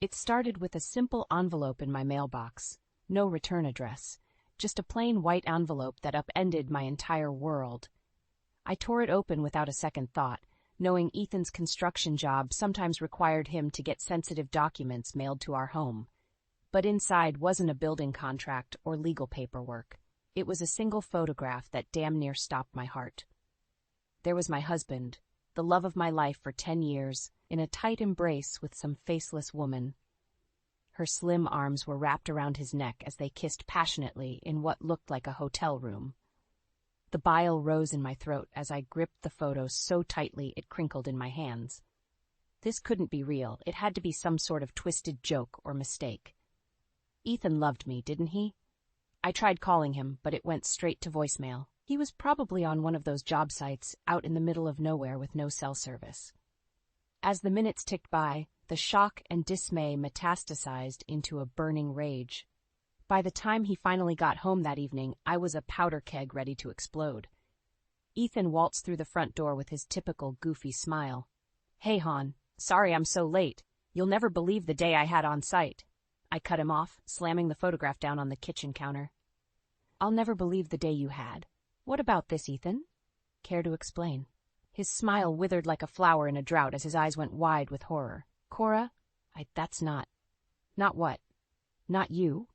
It started with a simple envelope in my mailbox, no return address, just a plain white envelope that upended my entire world. I tore it open without a second thought, knowing Ethan's construction job sometimes required him to get sensitive documents mailed to our home. But inside wasn't a building contract or legal paperwork. It was a single photograph that damn near stopped my heart. There was my husband, the love of my life for 10 years, in a tight embrace with some faceless woman. Her slim arms were wrapped around his neck as they kissed passionately in what looked like a hotel room. The bile rose in my throat as I gripped the photo so tightly it crinkled in my hands. This couldn't be real. It had to be some sort of twisted joke or mistake. Ethan loved me, didn't he? I tried calling him, but it went straight to voicemail. He was probably on one of those job sites out in the middle of nowhere with no cell service. As the minutes ticked by, the shock and dismay metastasized into a burning rage. By the time he finally got home that evening, I was a powder keg ready to explode. Ethan waltzed through the front door with his typical goofy smile. "Hey, Hon, sorry I'm so late. You'll never believe the day I had on site." I cut him off, slamming the photograph down on the kitchen counter. "I'll never believe the day you had. What about this, Ethan? Care to explain?" His smile withered like a flower in a drought as his eyes went wide with horror. "Cora, that's not... Not what? Not you?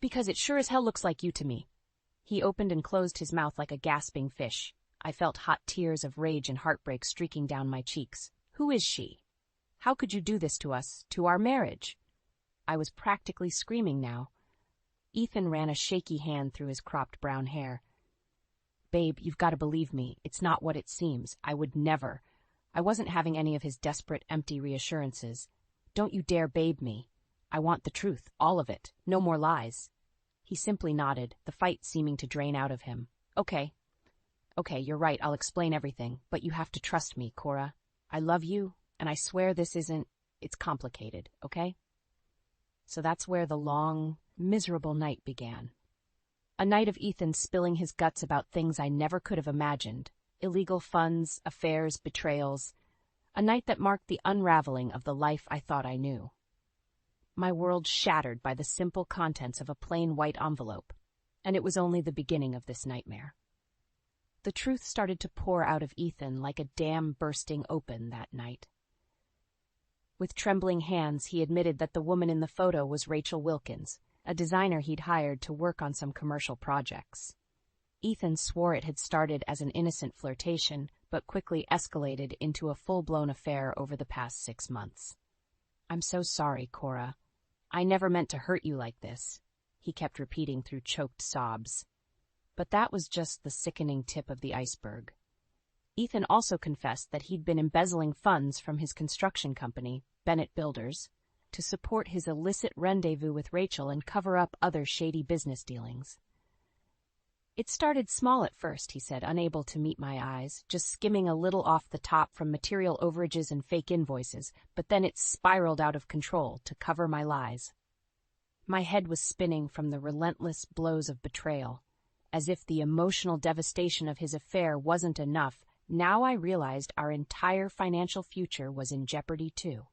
Because it sure as hell looks like you to me." He opened and closed his mouth like a gasping fish. I felt hot tears of rage and heartbreak streaking down my cheeks. "Who is she? How could you do this to us, to our marriage?" I was practically screaming now. Ethan ran a shaky hand through his cropped brown hair. "Babe, you've got to believe me. It's not what it seems. I would never." I wasn't having any of his desperate, empty reassurances. "Don't you dare babe me. I want the truth, all of it. No more lies." He simply nodded, the fight seeming to drain out of him. Okay, you're right, I'll explain everything, but you have to trust me, Cora. I love you, and I swear this isn't... It's complicated, okay?" So that's where the long, miserable night began. A night of Ethan spilling his guts about things I never could have imagined. Illegal funds, affairs, betrayals. A night that marked the unraveling of the life I thought I knew. My world shattered by the simple contents of a plain white envelope, and it was only the beginning of this nightmare. The truth started to pour out of Ethan like a dam bursting open that night. With trembling hands, he admitted that the woman in the photo was Rachel Wilkins, a designer he'd hired to work on some commercial projects. Ethan swore it had started as an innocent flirtation, but quickly escalated into a full-blown affair over the past 6 months. "I'm so sorry, Cora. I never meant to hurt you like this," he kept repeating through choked sobs. But that was just the sickening tip of the iceberg. Ethan also confessed that he'd been embezzling funds from his construction company, Bennett Builders, to support his illicit rendezvous with Rachel and cover up other shady business dealings. "It started small at first," he said, unable to meet my eyes, "just skimming a little off the top from material overages and fake invoices, but then it spiraled out of control to cover my lies." My head was spinning from the relentless blows of betrayal. As if the emotional devastation of his affair wasn't enough, now I realized our entire financial future was in jeopardy too.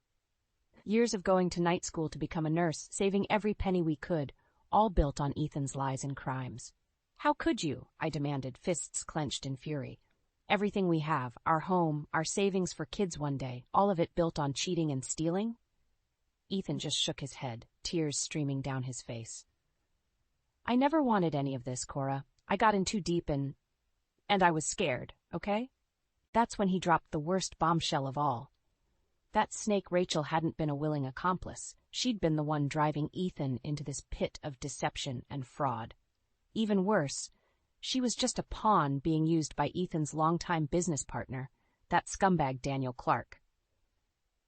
Years of going to night school to become a nurse, saving every penny we could, all built on Ethan's lies and crimes. "How could you?" I demanded, fists clenched in fury. "Everything we have, our home, our savings for kids one day, all of it built on cheating and stealing?" Ethan just shook his head, tears streaming down his face. "I never wanted any of this, Cora. I got in too deep and I was scared, okay?" That's when he dropped the worst bombshell of all. That snake Rachel hadn't been a willing accomplice. She'd been the one driving Ethan into this pit of deception and fraud. Even worse, she was just a pawn being used by Ethan's longtime business partner, that scumbag Daniel Clark.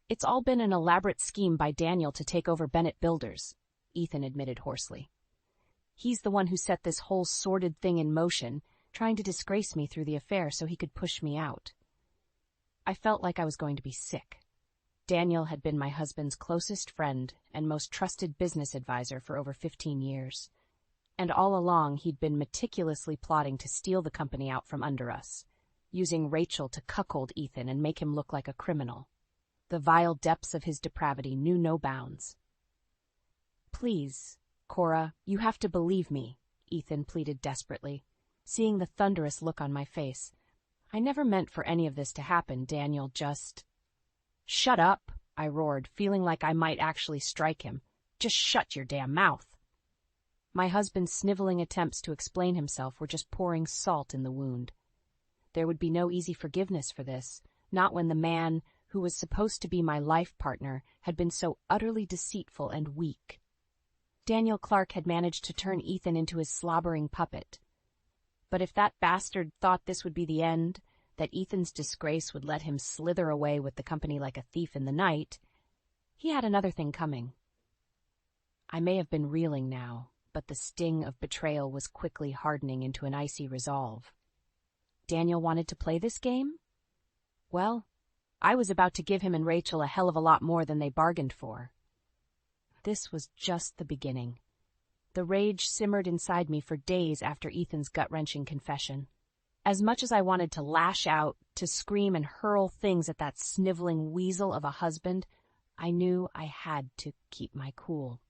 "It's all been an elaborate scheme by Daniel to take over Bennett Builders," Ethan admitted hoarsely. "He's the one who set this whole sordid thing in motion, trying to disgrace me through the affair so he could push me out." I felt like I was going to be sick. Daniel had been my husband's closest friend and most trusted business advisor for over 15 years. And all along he'd been meticulously plotting to steal the company out from under us, using Rachel to cuckold Ethan and make him look like a criminal. The vile depths of his depravity knew no bounds. Please, Cora, you have to believe me, Ethan pleaded desperately, seeing the thunderous look on my face. I never meant for any of this to happen, Daniel, just... Shut up, I roared, feeling like I might actually strike him. Just shut your damn mouth. My husband's sniveling attempts to explain himself were just pouring salt in the wound. There would be no easy forgiveness for this, not when the man who was supposed to be my life partner had been so utterly deceitful and weak. Daniel Clark had managed to turn Ethan into his slobbering puppet. But if that bastard thought this would be the end, that Ethan's disgrace would let him slither away with the company like a thief in the night, he had another thing coming. I may have been reeling now, but the sting of betrayal was quickly hardening into an icy resolve. Daniel wanted to play this game? Well, I was about to give him and Rachel a hell of a lot more than they bargained for. This was just the beginning. The rage simmered inside me for days after Ethan's gut-wrenching confession. As much as I wanted to lash out, to scream and hurl things at that sniveling weasel of a husband, I knew I had to keep my cool.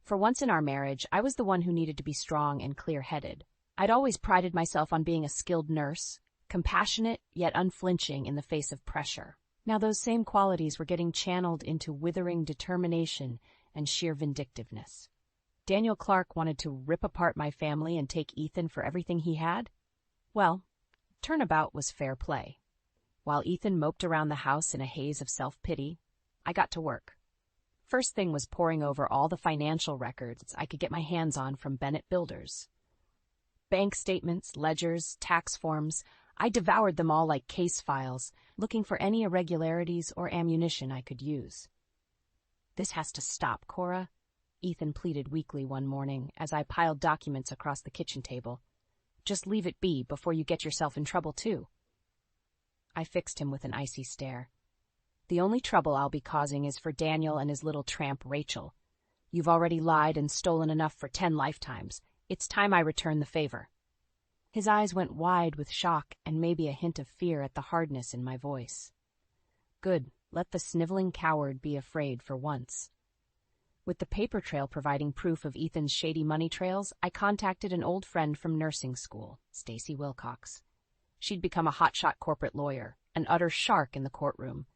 For once in our marriage, I was the one who needed to be strong and clear-headed. I'd always prided myself on being a skilled nurse, compassionate yet unflinching in the face of pressure. Now those same qualities were getting channeled into withering determination and sheer vindictiveness. Daniel Clark wanted to rip apart my family and take Ethan for everything he had? Well, turnabout was fair play. While Ethan moped around the house in a haze of self-pity, I got to work. First thing was poring over all the financial records I could get my hands on from Bennett Builders. Bank statements, ledgers, tax forms, I devoured them all like case files, looking for any irregularities or ammunition I could use. This has to stop, Cora, Ethan pleaded weakly one morning as I piled documents across the kitchen table. Just leave it be before you get yourself in trouble, too. I fixed him with an icy stare. The only trouble I'll be causing is for Daniel and his little tramp Rachel. You've already lied and stolen enough for 10 lifetimes. It's time I return the favor. His eyes went wide with shock and maybe a hint of fear at the hardness in my voice. Good, let the sniveling coward be afraid for once. With the paper trail providing proof of Ethan's shady money trails, I contacted an old friend from nursing school, Stacy Wilcox. She'd become a hotshot corporate lawyer, an utter shark in the courtroom.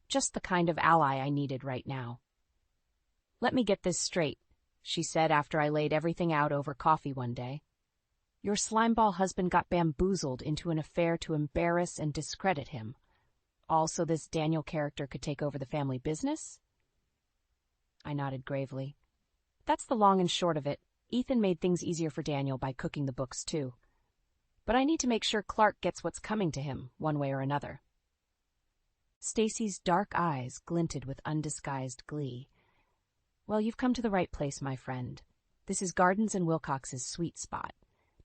Just the kind of ally I needed right now. Let me get this straight, she said after I laid everything out over coffee one day. Your slimeball husband got bamboozled into an affair to embarrass and discredit him. All so this Daniel character could take over the family business? I nodded gravely. That's the long and short of it. Ethan made things easier for Daniel by cooking the books, too. But I need to make sure Clark gets what's coming to him, one way or another. Stacy's dark eyes glinted with undisguised glee. Well, you've come to the right place, my friend. This is Gardens and Wilcox's sweet spot,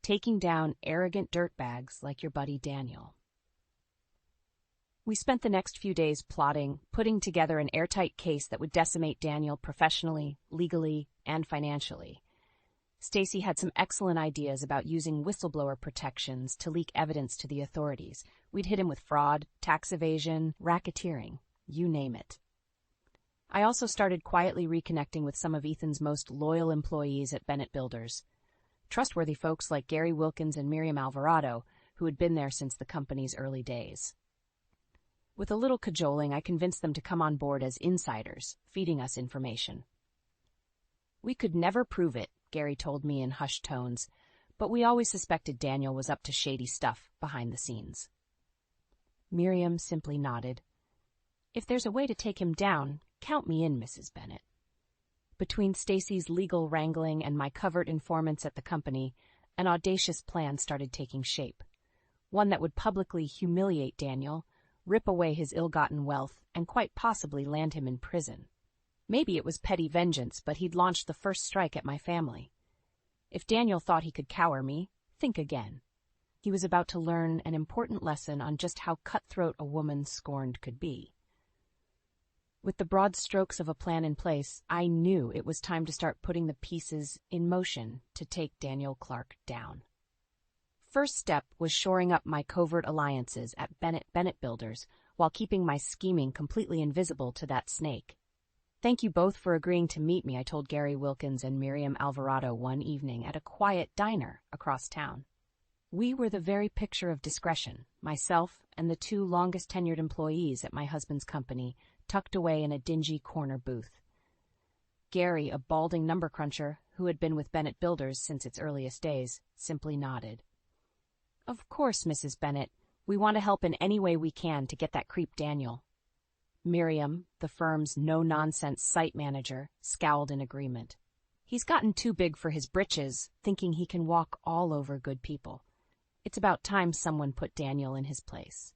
taking down arrogant dirtbags like your buddy Daniel. We spent the next few days plotting, putting together an airtight case that would decimate Daniel professionally, legally, and financially. Stacy had some excellent ideas about using whistleblower protections to leak evidence to the authorities. We'd hit him with fraud, tax evasion, racketeering, you name it. I also started quietly reconnecting with some of Ethan's most loyal employees at Bennett Builders. Trustworthy folks like Gary Wilkins and Miriam Alvarado, who had been there since the company's early days. With a little cajoling, I convinced them to come on board as insiders, feeding us information. We could never prove it, Gary told me in hushed tones, but we always suspected Daniel was up to shady stuff behind the scenes. Miriam simply nodded. If there's a way to take him down, count me in, Mrs. Bennett. Between Stacy's legal wrangling and my covert informants at the company, an audacious plan started taking shape. One that would publicly humiliate Daniel, rip away his ill-gotten wealth, and quite possibly land him in prison. Maybe it was petty vengeance, but he'd launched the first strike at my family. If Daniel thought he could cower me, think again. He was about to learn an important lesson on just how cutthroat a woman scorned could be. With the broad strokes of a plan in place, I knew it was time to start putting the pieces in motion to take Daniel Clark down. First step was shoring up my covert alliances at Bennett Builders while keeping my scheming completely invisible to that snake. Thank you both for agreeing to meet me, I told Gary Wilkins and Miriam Alvarado one evening at a quiet diner across town. We were the very picture of discretion, myself and the two longest-tenured employees at my husband's company, tucked away in a dingy corner booth. Gary, a balding number cruncher who had been with Bennett Builders since its earliest days, simply nodded. Of course, Mrs. Bennett. We want to help in any way we can to get that creep Daniel. Miriam, the firm's no-nonsense site manager, scowled in agreement. He's gotten too big for his britches, thinking he can walk all over good people. It's about time someone put Daniel in his place.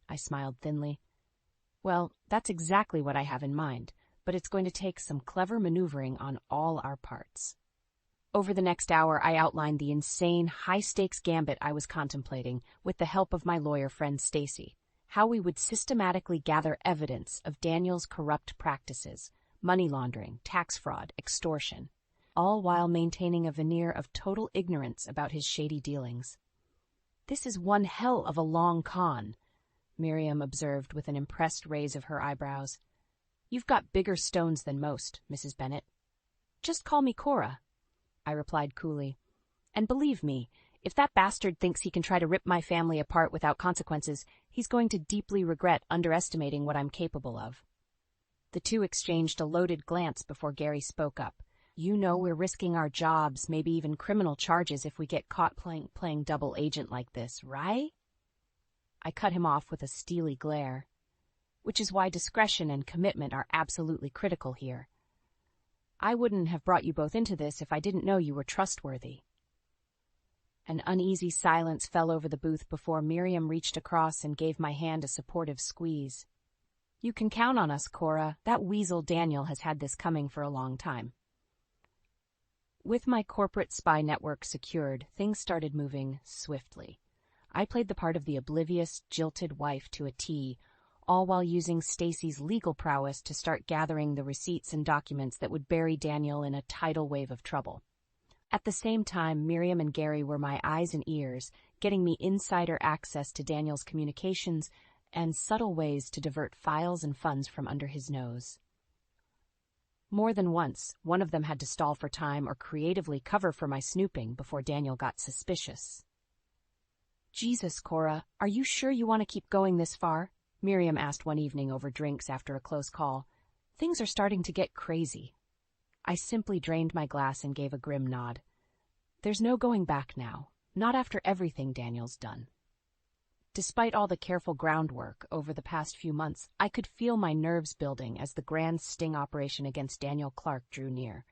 I smiled thinly. Well, that's exactly what I have in mind, but it's going to take some clever maneuvering on all our parts. Over the next hour, I outlined the insane, high-stakes gambit I was contemplating with the help of my lawyer friend Stacy, how we would systematically gather evidence of Daniel's corrupt practices, money laundering, tax fraud, extortion, all while maintaining a veneer of total ignorance about his shady dealings. This is one hell of a long con, Miriam observed with an impressed raise of her eyebrows. You've got bigger stones than most, Mrs. Bennett. Just call me Cora, I replied coolly. And believe me, if that bastard thinks he can try to rip my family apart without consequences, he's going to deeply regret underestimating what I'm capable of. The two exchanged a loaded glance before Gary spoke up. You know we're risking our jobs, maybe even criminal charges if we get caught playing double agent like this, right? I cut him off with a steely glare. Which is why discretion and commitment are absolutely critical here. I wouldn't have brought you both into this if I didn't know you were trustworthy. An uneasy silence fell over the booth before Miriam reached across and gave my hand a supportive squeeze. You can count on us, Cora. That weasel Daniel has had this coming for a long time. With my corporate spy network secured, things started moving swiftly. I played the part of the oblivious, jilted wife to a T, all while using Stacy's legal prowess to start gathering the receipts and documents that would bury Daniel in a tidal wave of trouble. At the same time, Miriam and Gary were my eyes and ears, getting me insider access to Daniel's communications and subtle ways to divert files and funds from under his nose. More than once, one of them had to stall for time or creatively cover for my snooping before Daniel got suspicious. Jesus, Cora, are you sure you want to keep going this far? Miriam asked one evening over drinks after a close call. Things are starting to get crazy. I simply drained my glass and gave a grim nod. There's no going back now, not after everything Daniel's done. Despite all the careful groundwork over the past few months, I could feel my nerves building as the grand sting operation against Daniel Clark drew near.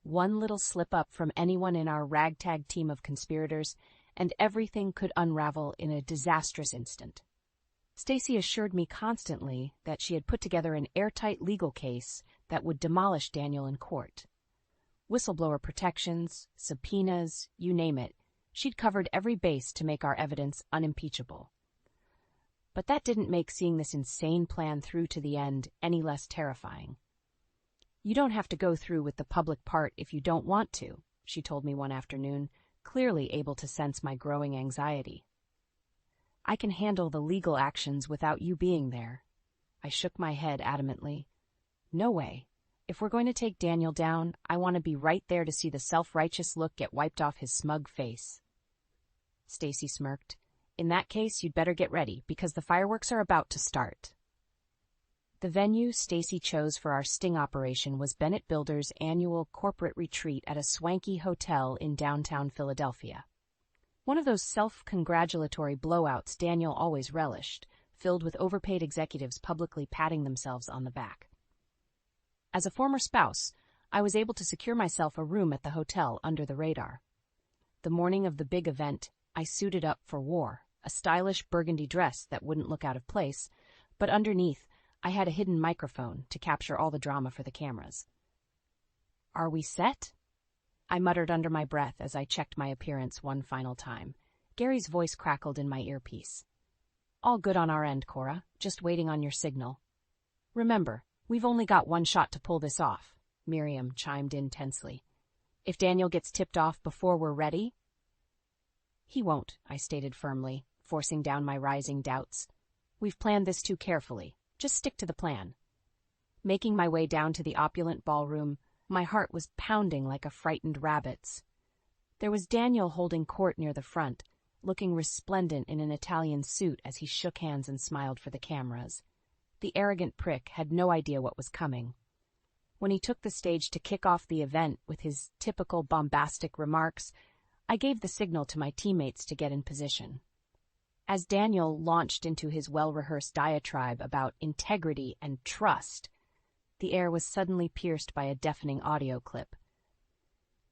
One little slip-up from anyone in our ragtag team of conspirators, and everything could unravel in a disastrous instant. Stacy assured me constantly that she had put together an airtight legal case that would demolish Daniel in court. Whistleblower protections, subpoenas, you name it. She'd covered every base to make our evidence unimpeachable. But that didn't make seeing this insane plan through to the end any less terrifying. You don't have to go through with the public part if you don't want to, she told me one afternoon, clearly able to sense my growing anxiety. I can handle the legal actions without you being there. I shook my head adamantly. No way. If we're going to take Daniel down, I want to be right there to see the self-righteous look get wiped off his smug face. Stacy smirked. In that case, you'd better get ready, because the fireworks are about to start. The venue Stacy chose for our sting operation was Bennett Builders' annual corporate retreat at a swanky hotel in downtown Philadelphia. One of those self-congratulatory blowouts Daniel always relished, filled with overpaid executives publicly patting themselves on the back. As a former spouse, I was able to secure myself a room at the hotel under the radar. The morning of the big event, I suited up for war, a stylish burgundy dress that wouldn't look out of place, but underneath, I had a hidden microphone to capture all the drama for the cameras. Are we set? I muttered under my breath as I checked my appearance one final time. Gary's voice crackled in my earpiece. All good on our end, Cora. Just waiting on your signal. Remember, we've only got one shot to pull this off, Miriam chimed in tensely. If Daniel gets tipped off before we're ready? He won't, I stated firmly, forcing down my rising doubts. We've planned this too carefully. Just stick to the plan. Making my way down to the opulent ballroom, my heart was pounding like a frightened rabbit's. There was Daniel holding court near the front, looking resplendent in an Italian suit as he shook hands and smiled for the cameras. The arrogant prick had no idea what was coming. When he took the stage to kick off the event with his typical bombastic remarks, I gave the signal to my teammates to get in position. As Daniel launched into his well-rehearsed diatribe about integrity and trust, the air was suddenly pierced by a deafening audio clip.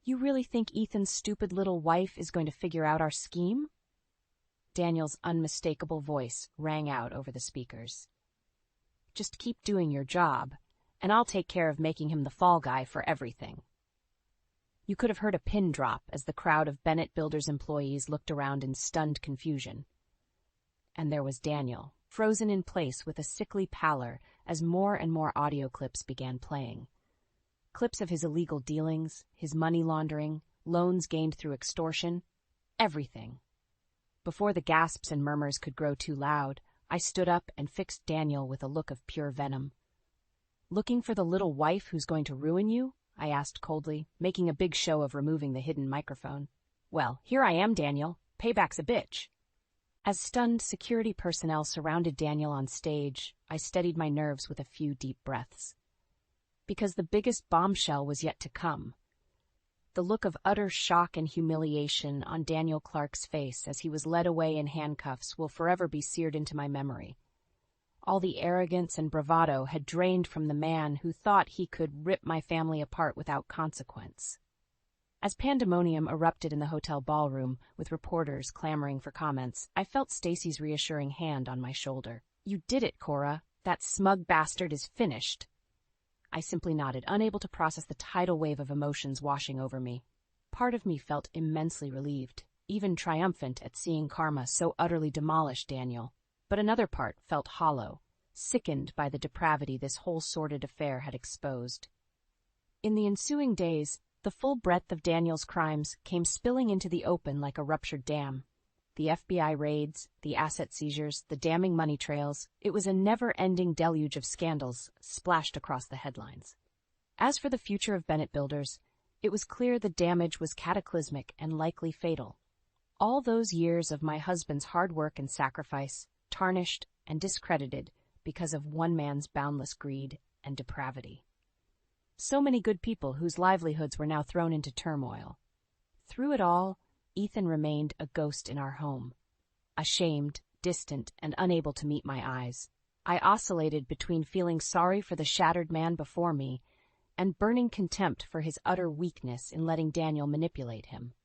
"You really think Ethan's stupid little wife is going to figure out our scheme?" Daniel's unmistakable voice rang out over the speakers. "Just keep doing your job, and I'll take care of making him the fall guy for everything." You could have heard a pin drop as the crowd of Bennett Builders employees looked around in stunned confusion. And there was Daniel, frozen in place with a sickly pallor as more and more audio clips began playing. Clips of his illegal dealings, his money laundering, loans gained through extortion, everything. Before the gasps and murmurs could grow too loud, I stood up and fixed Daniel with a look of pure venom. "Looking for the little wife who's going to ruin you?" I asked coldly, making a big show of removing the hidden microphone. "Well, here I am, Daniel. Payback's a bitch." As stunned security personnel surrounded Daniel on stage, I steadied my nerves with a few deep breaths. Because the biggest bombshell was yet to come. The look of utter shock and humiliation on Daniel Clark's face as he was led away in handcuffs will forever be seared into my memory. All the arrogance and bravado had drained from the man who thought he could rip my family apart without consequence. As pandemonium erupted in the hotel ballroom, with reporters clamoring for comments, I felt Stacy's reassuring hand on my shoulder. "You did it, Cora. That smug bastard is finished." I simply nodded, unable to process the tidal wave of emotions washing over me. Part of me felt immensely relieved, even triumphant at seeing karma so utterly demolish Daniel. But another part felt hollow, sickened by the depravity this whole sordid affair had exposed. In the ensuing days, the full breadth of Daniel's crimes came spilling into the open like a ruptured dam. The FBI raids, the asset seizures, the damning money trails, it was a never-ending deluge of scandals splashed across the headlines. As for the future of Bennett Builders, it was clear the damage was cataclysmic and likely fatal. All those years of my husband's hard work and sacrifice, tarnished and discredited because of one man's boundless greed and depravity. So many good people whose livelihoods were now thrown into turmoil. Through it all, Ethan remained a ghost in our home. Ashamed, distant, and unable to meet my eyes, I oscillated between feeling sorry for the shattered man before me and burning contempt for his utter weakness in letting Daniel manipulate him.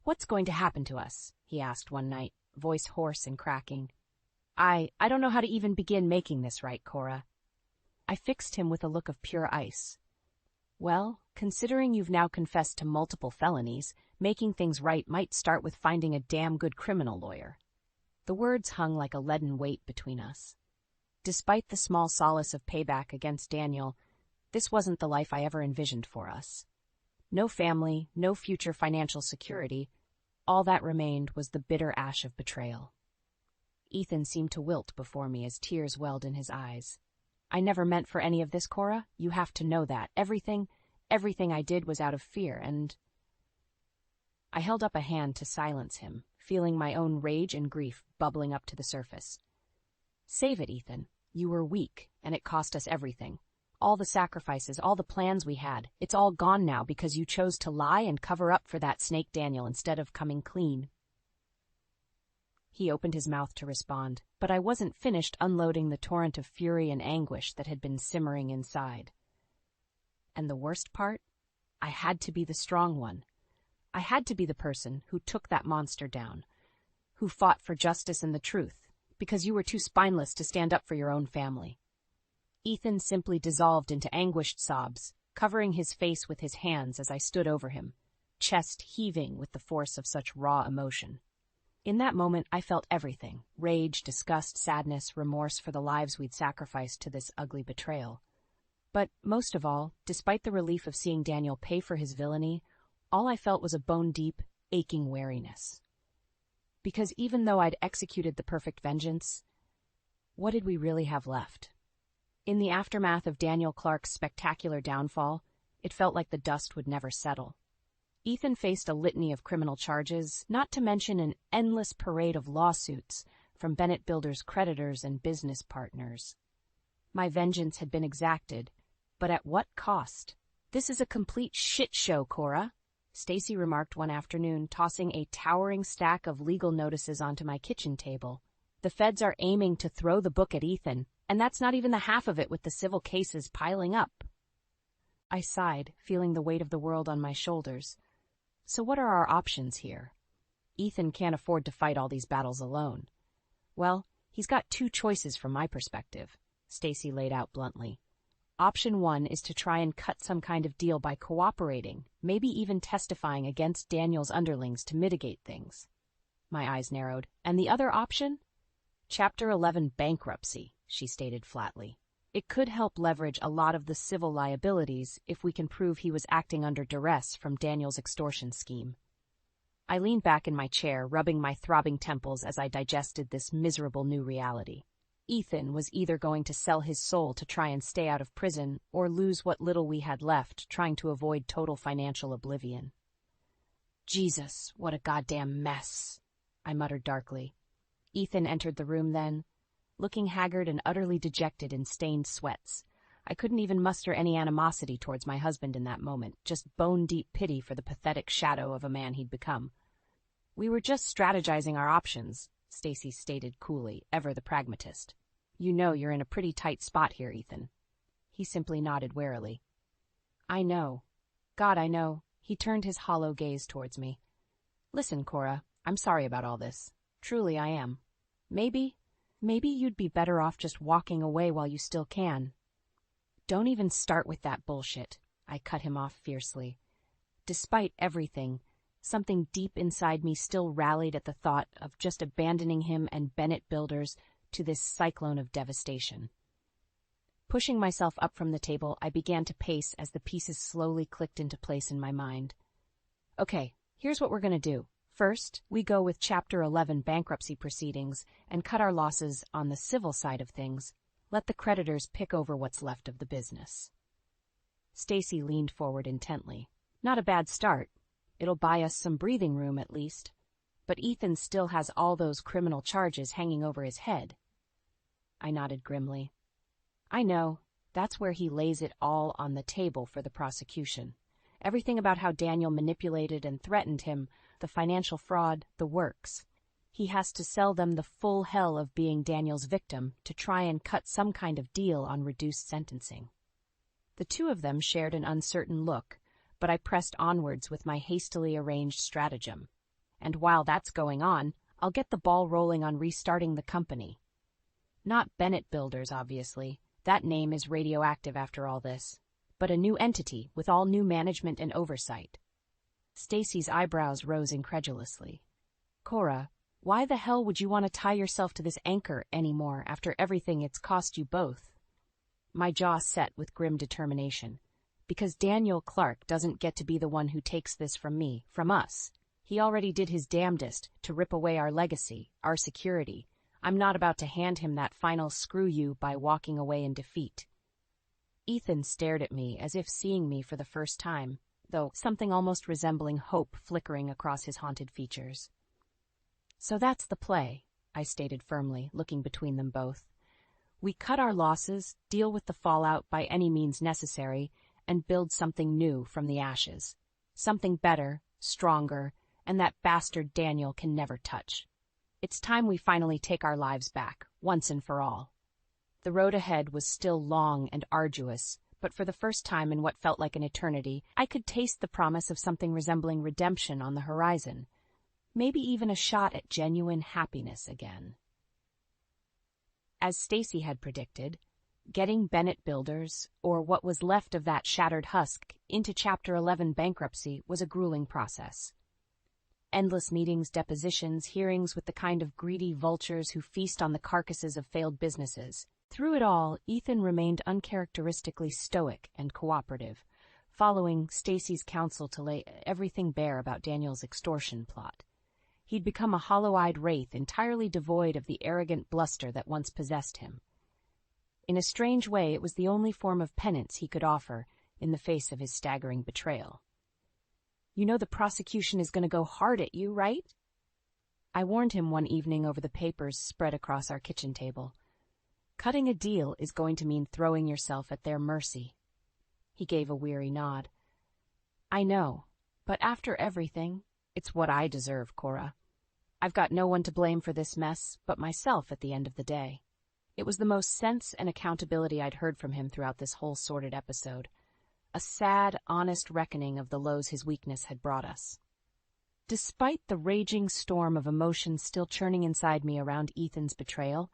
"What's going to happen to us?" he asked one night, voice hoarse and cracking. I don't know how to even begin making this right, Cora." I fixed him with a look of pure ice. "Well, considering you've now confessed to multiple felonies, making things right might start with finding a damn good criminal lawyer." The words hung like a leaden weight between us. Despite the small solace of payback against Daniel, this wasn't the life I ever envisioned for us. No family, no future financial security. All that remained was the bitter ash of betrayal. Ethan seemed to wilt before me as tears welled in his eyes. "I never meant for any of this, Cora. You have to know that. Everything I did was out of fear, and—" I held up a hand to silence him, feeling my own rage and grief bubbling up to the surface. "Save it, Ethan. You were weak, and it cost us everything. All the sacrifices, all the plans we had, it's all gone now because you chose to lie and cover up for that snake Daniel instead of coming clean." He opened his mouth to respond, but I wasn't finished unloading the torrent of fury and anguish that had been simmering inside. And the worst part? I had to be the strong one. I had to be the person who took that monster down, who fought for justice and the truth, because you were too spineless to stand up for your own family. Ethan simply dissolved into anguished sobs, covering his face with his hands as I stood over him, chest heaving with the force of such raw emotion. In that moment, I felt everything: rage, disgust, sadness, remorse for the lives we'd sacrificed to this ugly betrayal. But most of all, despite the relief of seeing Daniel pay for his villainy, all I felt was a bone-deep, aching weariness. Because even though I'd executed the perfect vengeance, what did we really have left? In the aftermath of Daniel Clark's spectacular downfall, it felt like the dust would never settle. Ethan faced a litany of criminal charges, not to mention an endless parade of lawsuits from Bennett Builders' creditors and business partners. My vengeance had been exacted, but at what cost? "This is a complete shit show, Cora," Stacy remarked one afternoon, tossing a towering stack of legal notices onto my kitchen table. "The feds are aiming to throw the book at Ethan, and that's not even the half of it with the civil cases piling up." I sighed, feeling the weight of the world on my shoulders. So what are our options here? Ethan can't afford to fight all these battles alone. Well, he's got two choices from my perspective, Stacy laid out bluntly. Option 1 is to try and cut some kind of deal by cooperating, maybe even testifying against Daniel's underlings to mitigate things. My eyes narrowed. And the other option? Chapter 11 bankruptcy, she stated flatly. It could help leverage a lot of the civil liabilities if we can prove he was acting under duress from Daniel's extortion scheme. I leaned back in my chair, rubbing my throbbing temples as I digested this miserable new reality. Ethan was either going to sell his soul to try and stay out of prison or lose what little we had left trying to avoid total financial oblivion. Jesus, what a goddamn mess, I muttered darkly. Ethan entered the room then, looking haggard and utterly dejected in stained sweats. I couldn't even muster any animosity towards my husband in that moment, just bone-deep pity for the pathetic shadow of a man he'd become. "We were just strategizing our options," Stacy stated coolly, ever the pragmatist. "You know you're in a pretty tight spot here, Ethan." He simply nodded warily. "I know. God, I know." He turned his hollow gaze towards me. "Listen, Cora, I'm sorry about all this. Truly I am. Maybe you'd be better off just walking away while you still can." "Don't even start with that bullshit," I cut him off fiercely. Despite everything, something deep inside me still rallied at the thought of just abandoning him and Bennett Builders to this cyclone of devastation. Pushing myself up from the table, I began to pace as the pieces slowly clicked into place in my mind. "Okay, here's what we're going to do. First, we go with Chapter 11 bankruptcy proceedings and cut our losses on the civil side of things. Let the creditors pick over what's left of the business." Stacy leaned forward intently. "Not a bad start. It'll buy us some breathing room at least. But Ethan still has all those criminal charges hanging over his head." I nodded grimly. "I know. That's where he lays it all on the table for the prosecution. Everything about how Daniel manipulated and threatened him, the financial fraud, the works. He has to sell them the full hell of being Daniel's victim to try and cut some kind of deal on reduced sentencing." The two of them shared an uncertain look, but I pressed onwards with my hastily arranged stratagem. And while that's going on, I'll get the ball rolling on restarting the company. Not Bennett Builders, obviously. That name is radioactive after all this. But a new entity with all new management and oversight. Stacy's eyebrows rose incredulously. "Cora, why the hell would you want to tie yourself to this anchor anymore after everything it's cost you both?" My jaw set with grim determination. "Because Daniel Clark doesn't get to be the one who takes this from me, from us. He already did his damnedest to rip away our legacy, our security. I'm not about to hand him that final screw you by walking away in defeat." Ethan stared at me as if seeing me for the first time, though something almost resembling hope flickering across his haunted features. "So that's the play," I stated firmly, looking between them both. "We cut our losses, deal with the fallout by any means necessary, and build something new from the ashes. Something better, stronger, and that bastard Daniel can never touch. It's time we finally take our lives back, once and for all." The road ahead was still long and arduous, but for the first time in what felt like an eternity, I could taste the promise of something resembling redemption on the horizon. Maybe even a shot at genuine happiness again. As Stacy had predicted, getting Bennett Builders, or what was left of that shattered husk, into Chapter 11 bankruptcy was a grueling process. Endless meetings, depositions, hearings with the kind of greedy vultures who feast on the carcasses of failed businesses. Through it all, Ethan remained uncharacteristically stoic and cooperative, following Stacy's counsel to lay everything bare about Daniel's extortion plot. He'd become a hollow-eyed wraith entirely devoid of the arrogant bluster that once possessed him. In a strange way, it was the only form of penance he could offer in the face of his staggering betrayal. "You know the prosecution is going to go hard at you, right?" I warned him one evening over the papers spread across our kitchen table. "Cutting a deal is going to mean throwing yourself at their mercy." He gave a weary nod. "I know, but after everything, it's what I deserve, Cora. I've got no one to blame for this mess but myself at the end of the day." It was the most sense and accountability I'd heard from him throughout this whole sordid episode. A sad, honest reckoning of the lows his weakness had brought us. Despite the raging storm of emotions still churning inside me around Ethan's betrayal,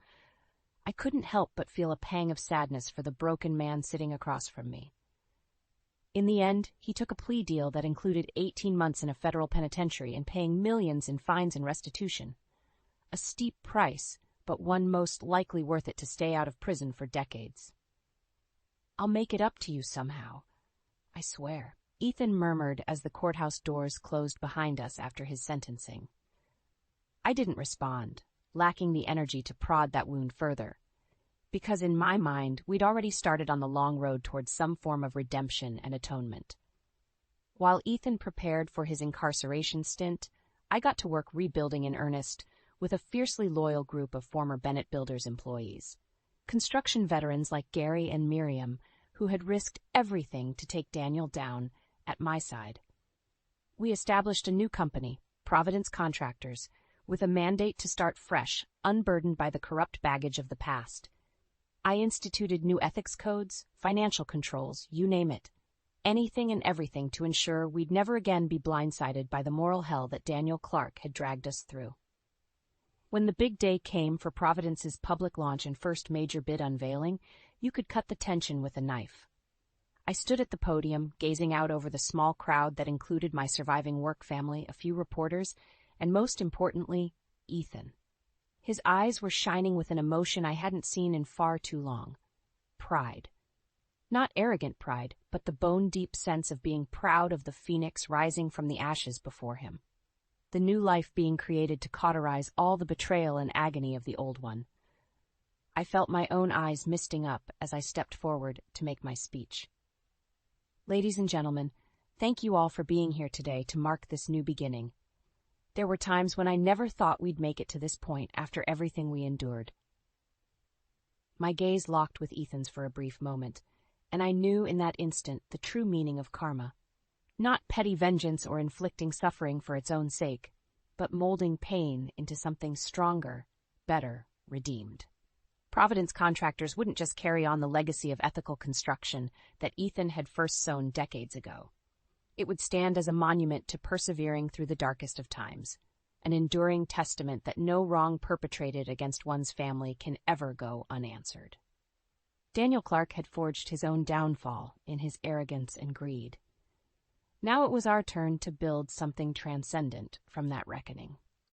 I couldn't help but feel a pang of sadness for the broken man sitting across from me. In the end, he took a plea deal that included 18 months in a federal penitentiary and paying millions in fines and restitution. A steep price, but one most likely worth it to stay out of prison for decades. "I'll make it up to you somehow, I swear," Ethan murmured as the courthouse doors closed behind us after his sentencing. I didn't respond, lacking the energy to prod that wound further, because in my mind we'd already started on the long road towards some form of redemption and atonement. While Ethan prepared for his incarceration stint, I got to work rebuilding in earnest with a fiercely loyal group of former Bennett Builders employees, construction veterans like Gary and Miriam, who had risked everything to take Daniel down at my side. We established a new company, Providence Contractors, with a mandate to start fresh, unburdened by the corrupt baggage of the past. I instituted new ethics codes, financial controls, you name it. Anything and everything to ensure we'd never again be blindsided by the moral hell that Daniel Clark had dragged us through. When the big day came for Providence's public launch and first major bid unveiling, you could cut the tension with a knife. I stood at the podium, gazing out over the small crowd that included my surviving work family, a few reporters, and most importantly, Ethan. His eyes were shining with an emotion I hadn't seen in far too long. Pride. Not arrogant pride, but the bone-deep sense of being proud of the phoenix rising from the ashes before him. The new life being created to cauterize all the betrayal and agony of the old one. I felt my own eyes misting up as I stepped forward to make my speech. Ladies and gentlemen, thank you all for being here today to mark this new beginning. There were times when I never thought we'd make it to this point after everything we endured. My gaze locked with Ethan's for a brief moment, and I knew in that instant the true meaning of karma. Not petty vengeance or inflicting suffering for its own sake, but molding pain into something stronger, better, redeemed. Providence Contractors wouldn't just carry on the legacy of ethical construction that Ethan had first sown decades ago. It would stand as a monument to persevering through the darkest of times, an enduring testament that no wrong perpetrated against one's family can ever go unanswered. Daniel Clark had forged his own downfall in his arrogance and greed. Now it was our turn to build something transcendent from that reckoning.